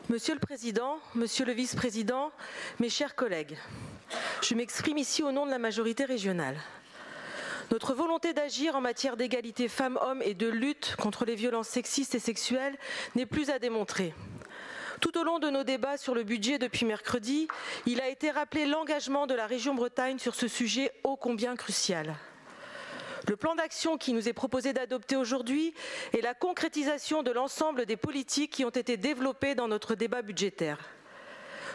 Monsieur le Président, Monsieur le Vice-président, mes chers collègues, je m'exprime ici au nom de la majorité régionale. Notre volonté d'agir en matière d'égalité femmes-hommes et de lutte contre les violences sexistes et sexuelles n'est plus à démontrer. Tout au long de nos débats sur le budget depuis mercredi, il a été rappelé l'engagement de la région Bretagne sur ce sujet ô combien crucial. Le plan d'action qui nous est proposé d'adopter aujourd'hui est la concrétisation de l'ensemble des politiques qui ont été développées dans notre débat budgétaire.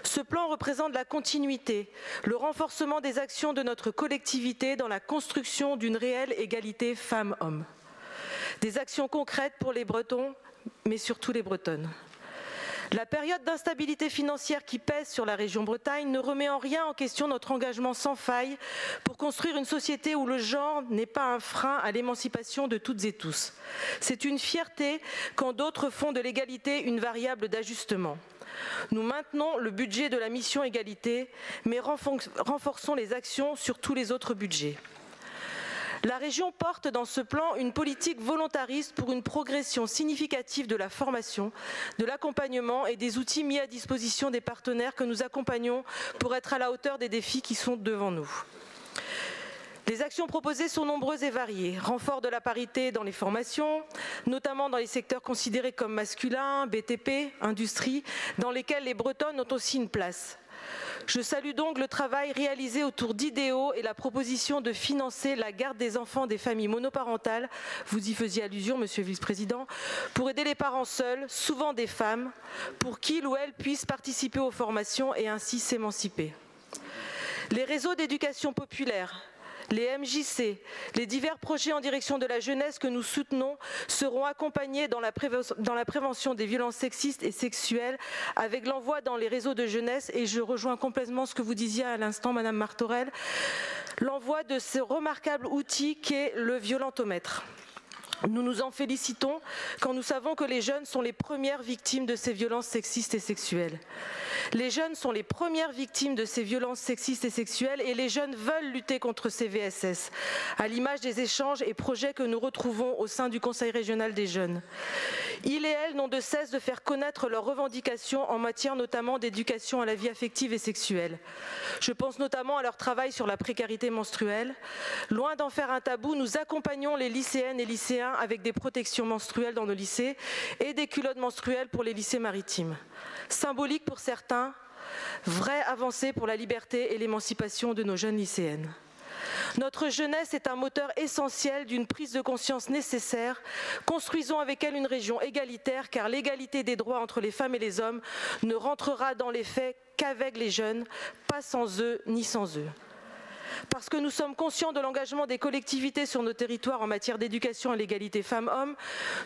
Ce plan représente la continuité, le renforcement des actions de notre collectivité dans la construction d'une réelle égalité femmes-hommes. Des actions concrètes pour les Bretons, mais surtout les Bretonnes. La période d'instabilité financière qui pèse sur la région Bretagne ne remet en rien en question notre engagement sans faille pour construire une société où le genre n'est pas un frein à l'émancipation de toutes et tous. C'est une fierté quand d'autres font de l'égalité une variable d'ajustement. Nous maintenons le budget de la mission égalité, mais renforçons les actions sur tous les autres budgets. La région porte dans ce plan une politique volontariste pour une progression significative de la formation, de l'accompagnement et des outils mis à disposition des partenaires que nous accompagnons pour être à la hauteur des défis qui sont devant nous. Les actions proposées sont nombreuses et variées. Renfort de la parité dans les formations, notamment dans les secteurs considérés comme masculins, BTP, industrie, dans lesquels les Bretonnes ont aussi une place. Je salue donc le travail réalisé autour d'idéaux et la proposition de financer la garde des enfants des familles monoparentales, vous y faisiez allusion, Monsieur le Vice-président, pour aider les parents seuls, souvent des femmes, pour qu'ils ou elles puissent participer aux formations et ainsi s'émanciper. Les réseaux d'éducation populaire, les MJC, les divers projets en direction de la jeunesse que nous soutenons seront accompagnés dans la prévention des violences sexistes et sexuelles avec l'envoi dans les réseaux de jeunesse, et je rejoins complètement ce que vous disiez à l'instant, Madame Martorell, l'envoi de ce remarquable outil qu'est le violentomètre. Nous nous en félicitons quand nous savons que les jeunes sont les premières victimes de ces violences sexistes et sexuelles. Les jeunes sont les premières victimes de ces violences sexistes et sexuelles et les jeunes veulent lutter contre ces VSS, à l'image des échanges et projets que nous retrouvons au sein du Conseil régional des jeunes. Ils et elles n'ont de cesse de faire connaître leurs revendications en matière notamment d'éducation à la vie affective et sexuelle. Je pense notamment à leur travail sur la précarité menstruelle. Loin d'en faire un tabou, nous accompagnons les lycéennes et lycéens avec des protections menstruelles dans nos lycées et des culottes menstruelles pour les lycées maritimes. Symbolique pour certains, vraie avancée pour la liberté et l'émancipation de nos jeunes lycéennes. Notre jeunesse est un moteur essentiel d'une prise de conscience nécessaire. Construisons avec elle une région égalitaire, car l'égalité des droits entre les femmes et les hommes ne rentrera dans les faits qu'avec les jeunes, pas sans eux ni sans eux. Parce que nous sommes conscients de l'engagement des collectivités sur nos territoires en matière d'éducation à l'égalité femmes-hommes,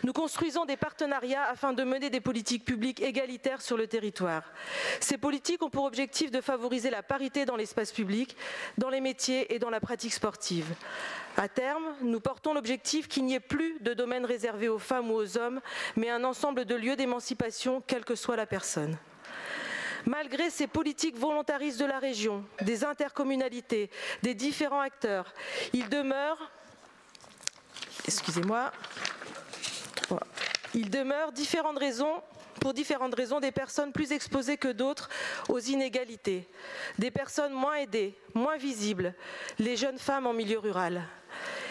nous construisons des partenariats afin de mener des politiques publiques égalitaires sur le territoire. Ces politiques ont pour objectif de favoriser la parité dans l'espace public, dans les métiers et dans la pratique sportive. À terme, nous portons l'objectif qu'il n'y ait plus de domaine réservé aux femmes ou aux hommes, mais un ensemble de lieux d'émancipation, quelle que soit la personne. Malgré ces politiques volontaristes de la région, des intercommunalités, des différents acteurs, il demeure pour différentes raisons des personnes plus exposées que d'autres aux inégalités, des personnes moins aidées, moins visibles, les jeunes femmes en milieu rural.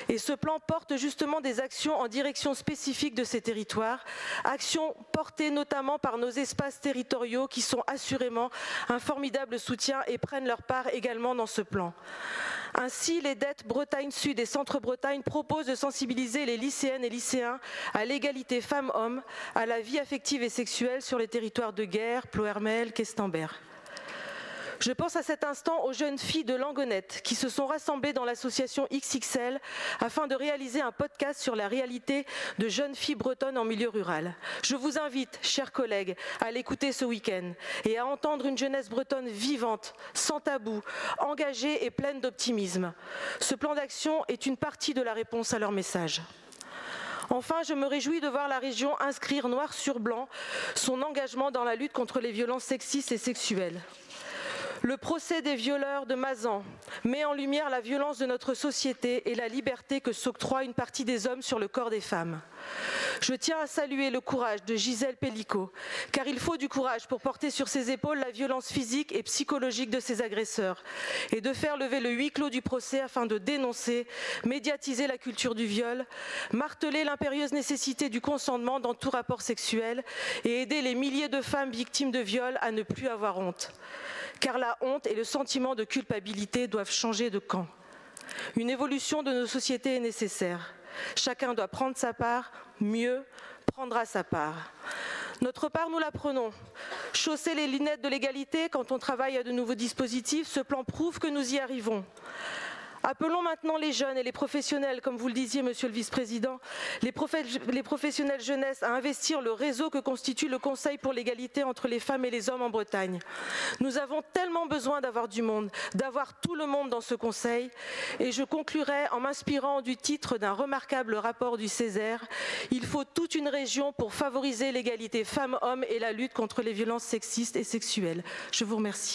Et ce plan porte justement des actions en direction spécifique de ces territoires, actions portées notamment par nos espaces territoriaux qui sont assurément un formidable soutien et prennent leur part également dans ce plan. Ainsi, les DET Bretagne Sud et Centre Bretagne proposent de sensibiliser les lycéennes et lycéens à l'égalité femmes-hommes, à la vie affective et sexuelle sur les territoires de Guer, Ploërmel, Questembert. Je pense à cet instant aux jeunes filles de Langonette qui se sont rassemblées dans l'association XXL afin de réaliser un podcast sur la réalité de jeunes filles bretonnes en milieu rural. Je vous invite, chers collègues, à l'écouter ce week-end et à entendre une jeunesse bretonne vivante, sans tabou, engagée et pleine d'optimisme. Ce plan d'action est une partie de la réponse à leur message. Enfin, je me réjouis de voir la région inscrire noir sur blanc son engagement dans la lutte contre les violences sexistes et sexuelles. Le procès des violeurs de Mazan met en lumière la violence de notre société et la liberté que s'octroie une partie des hommes sur le corps des femmes. Je tiens à saluer le courage de Gisèle Pellicot, car il faut du courage pour porter sur ses épaules la violence physique et psychologique de ses agresseurs et de faire lever le huis clos du procès afin de dénoncer, médiatiser la culture du viol, marteler l'impérieuse nécessité du consentement dans tout rapport sexuel et aider les milliers de femmes victimes de viol à ne plus avoir honte. Car la honte et le sentiment de culpabilité doivent changer de camp. Une évolution de nos sociétés est nécessaire. Chacun doit prendre sa part, mieux prendra sa part. Notre part, nous la prenons. Chausser les lunettes de l'égalité quand on travaille à de nouveaux dispositifs, ce plan prouve que nous y arrivons. Appelons maintenant les jeunes et les professionnels, comme vous le disiez, Monsieur le Vice-président, les professionnels jeunesse à investir le réseau que constitue le Conseil pour l'égalité entre les femmes et les hommes en Bretagne. Nous avons tellement besoin d'avoir du monde, d'avoir tout le monde dans ce Conseil. Et je conclurai en m'inspirant du titre d'un remarquable rapport du Césaire. Il faut toute une région pour favoriser l'égalité femmes-hommes et la lutte contre les violences sexistes et sexuelles. Je vous remercie.